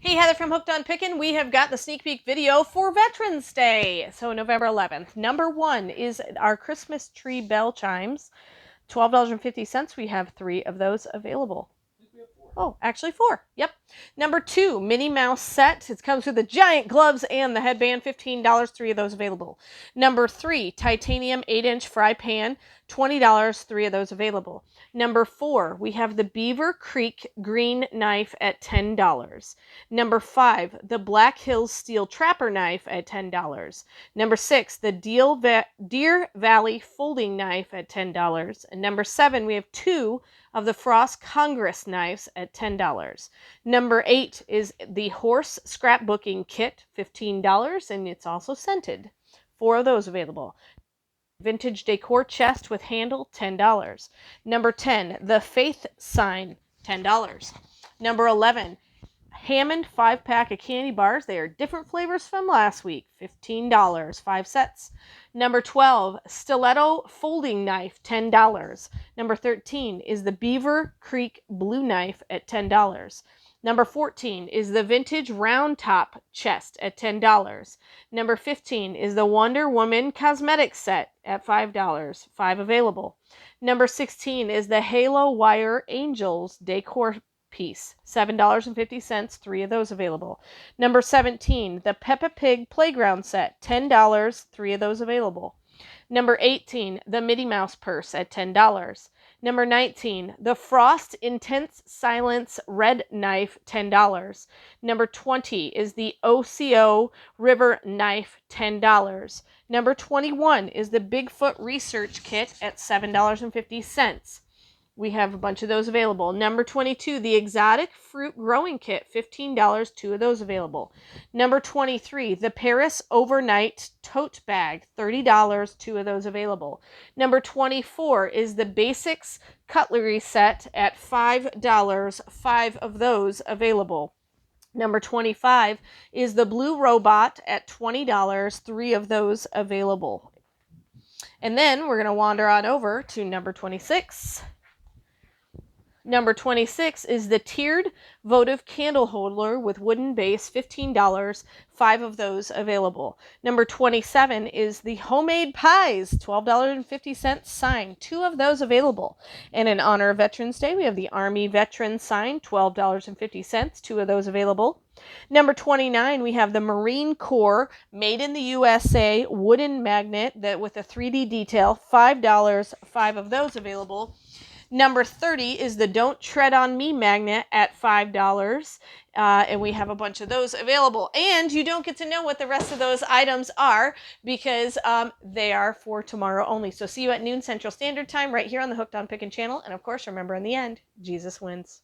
Hey, Heather from Hooked on Pickin. We have got the sneak peek video for Veterans Day. So November 11th. Number 1 is our Christmas tree bell chimes. $12.50. We have 3 of those available. Oh, actually 4. Yep. Number 2, Minnie Mouse set. It comes with the giant gloves and the headband. $15. 3 of those available. Number 3, titanium 8-inch fry pan. $20. 3 of those available. Number 4, we have the Beaver Creek green knife at $10. Number 5, the Black Hills steel trapper knife at $10. Number 6, the Deer Valley folding knife at $10. And number 7, we have 2 of the Frost Congress knives at $10. Number 8 is the Horse Scrapbooking Kit, $15, and it's also scented. 4 of those available. Vintage Decor Chest with Handle, $10. Number 10, the Faith Sign, $10. Number 11, Hammond 5-pack of candy bars. They are different flavors from last week. $15, 5 sets. Number 12, Stiletto folding knife, $10. Number 13 is the Beaver Creek blue knife at $10. Number 14 is the vintage round top chest at $10. Number 15 is the Wonder Woman cosmetic set at $5. 5 available. Number 16 is the Halo Wire Angels decor piece, $7.50. 3 of those available. Number 17, the Peppa Pig playground set, $10. 3 of those available. Number 18, the Minnie Mouse purse at $10. Number 19, the Frost Intense Silence red knife, $10. Number 20 is the OCO River knife, $10. Number 21 is the Bigfoot Research Kit at $7.50. We have a bunch of those available. Number 22, the Exotic Fruit Growing Kit, $15, 2 of those available. Number 23, the Paris Overnight Tote Bag, $30, 2 of those available. Number 24 is the Basics Cutlery Set at $5, 5 of those available. Number 25 is the Blue Robot at $20, 3 of those available. And then we're going to wander on over to number 26. Number 26 is the tiered votive candle holder with wooden base, $15, 5 of those available. Number 27 is the homemade pies, $12.50 sign, 2 of those available. And in honor of Veterans Day, we have the Army Veteran sign, $12.50, 2 of those available. Number 29, we have the Marine Corps Made in the USA wooden magnet that with a 3D detail, $5, 5 of those available. Number 30 is the Don't Tread on Me magnet at $5, and we have a bunch of those available. And you don't get to know what the rest of those items are because they are for tomorrow only. So see you at noon Central Standard Time right here on the Hooked on Pickin channel. And of course, remember in the end, Jesus wins.